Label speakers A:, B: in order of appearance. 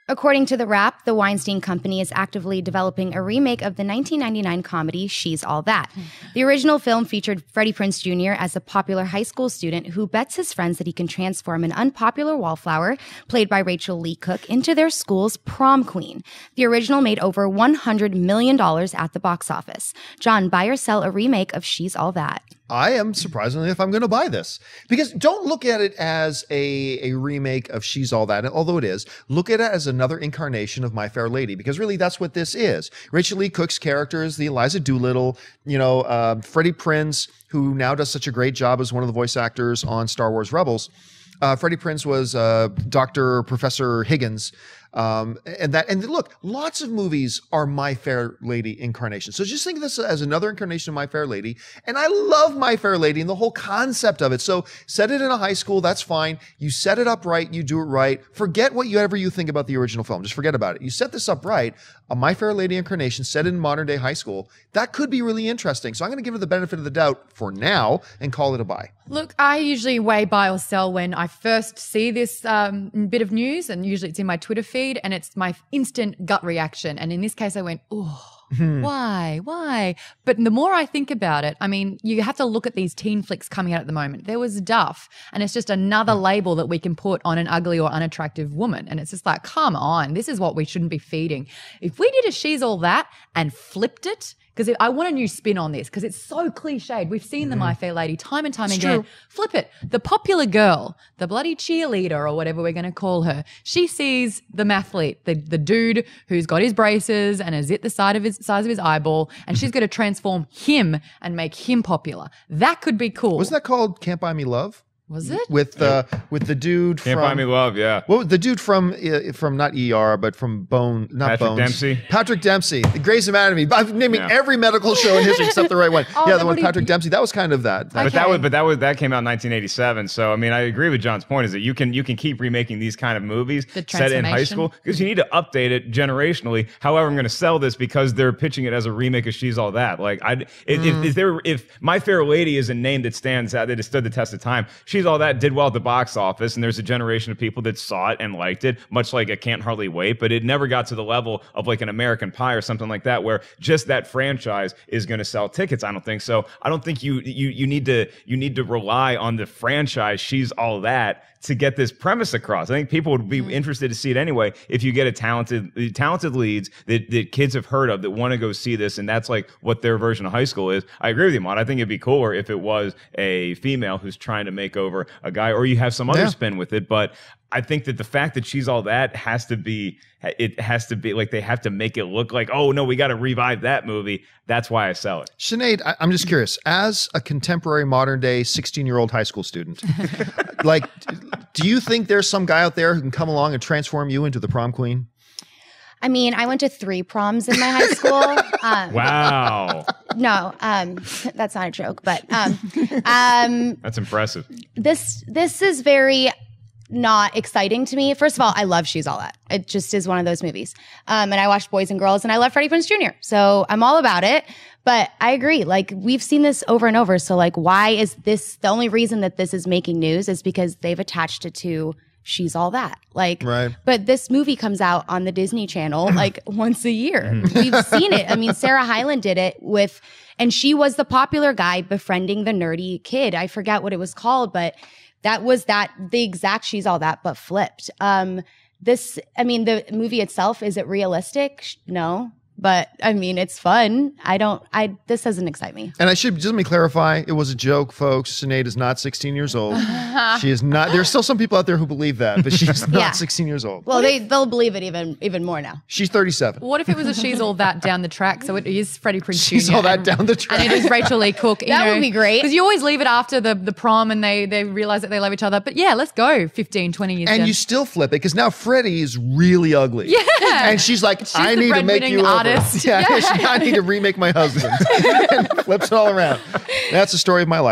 A: According to the Wrap, the Weinstein Company is actively developing a remake of the 1999 comedy She's All That. The original film featured Freddie Prinze Jr. as a popular high school student who bets his friends that he can transform an unpopular wallflower, played by Rachael Leigh Cook, into their school's prom queen. The original made over $100 million at the box office. John, buy or sell a remake of She's All That?
B: I am surprisingly if I'm going to buy this, because don't look at it as a remake of She's All That, although it is. Look at it as another incarnation of My Fair Lady, because really that's what this is. Rachael Leigh Cook's character is the Eliza Doolittle, Freddie Prinze, who now does such a great job as one of the voice actors on Star Wars Rebels. Freddie Prinze was Professor Higgins. And look, lots of movies are My Fair Lady incarnations. So just think of this as another incarnation of My Fair Lady. And I love My Fair Lady and the whole concept of it. So set it in a high school. That's fine. You set it up right. You do it right. Forget whatever you think about the original film. Just forget about it. You set this up right. A My Fair Lady incarnation set in modern day high school. That could be really interesting. So I'm going to give it the benefit of the doubt for now and call it a buy.
C: Look, I usually weigh buy or sell when I first see this bit of news, and usually it's in my Twitter feed, and it's my instant gut reaction. And in this case, I went, oh, why? But the more I think about it, I mean, you have to look at these teen flicks coming out at the moment. There was Duff, and it's just another label that we can put on an ugly or unattractive woman. And it's just like, come on, this is what we shouldn't be feeding. If we did a She's All That and flipped it, because I want a new spin on this, because it's so cliched. We've seen the My Fair Lady time and time again. True. Flip it. The popular girl, the bloody cheerleader or whatever we're going to call her, she sees the mathlete, the dude who's got his braces and a zit the size of his eyeball, and she's going to transform him and make him popular. That could be cool.
B: Wasn't that called Can't Buy Me Love?
C: Was it?
B: With the dude
D: Can't Buy Me Love, yeah.
B: Well, the dude from not ER, but from
D: Patrick Dempsey.
B: Patrick Dempsey, the Grey's Anatomy. I'm naming every medical show in history except the right one. The one with Patrick Dempsey. That was kind of that.
D: Okay. That came out in 1987. So I mean, I agree with John's point. Is that you can keep remaking these kind of movies set in high school, because you need to update it generationally. However, I'm going to sell this because they're pitching it as a remake of She's All That. Like, if My Fair Lady is a name that stands out, that has stood the test of time, She's All That did well at the box office, and there's a generation of people that saw it and liked it, much like I Can't Hardly Wait, but it never got to the level of like an American Pie or something like that, where just that franchise is going to sell tickets. I don't think so. I don't think you need to rely on the franchise She's All That to get this premise across. I think people would be interested to see it anyway if you get a talented leads that kids have heard of that want to go see this, and that's like what their version of high school is. I agree with you, Mon. I think it'd be cooler if it was a female who's trying to make over a guy, or you have some other spin with it. But I think that the fact that She's All That has to be like they have to make it look like, oh no, we got to revive that movie. That's why I sell it.
B: Sinead, I'm just curious, as a contemporary modern day 16-year-old high school student, like, do you think there's some guy out there who can come along and transform you into the prom queen?
A: I mean, I went to 3 proms in my high school.
D: Wow.
A: No, that's not a joke, but
D: that's impressive.
A: This is very not exciting to me. First of all, I love She's All That. It just is one of those movies. And I watched Boys and Girls, and I love Freddie Prinze Jr. So I'm all about it. But I agree. Like, we've seen this over and over. So like, why is this the only reason that this is making news is because they've attached it to She's All That. Like,
B: right.
A: But this movie comes out on the Disney Channel like once a year. We've seen it. I mean, Sarah Hyland did it and she was the popular guy befriending the nerdy kid. I forget what it was called, but the exact She's All That, but flipped. The movie itself, is it realistic? No. But I mean, it's fun. This doesn't excite me.
B: And just let me clarify, it was a joke, folks. Sinead is not 16 years old. She is not. There's still some people out there who believe that, but she's not 16 years old.
A: Well, they'll believe it even more now.
B: She's 37.
C: What if it was a She's All That down the track? So it is Freddie Prinze Jr.
B: She's All That down the track.
C: And it is Rachael Leigh Cook.
A: That would be great.
C: Because you always leave it after the prom and they realize that they love each other. But yeah, let's go 15, 20 years
B: And you still flip it, because now Freddie is really ugly.
C: Yeah.
B: And she's like, I need to make you
C: artist.
B: Over. Yeah. I need to remake my husband. And flips it all around. That's the story of my life.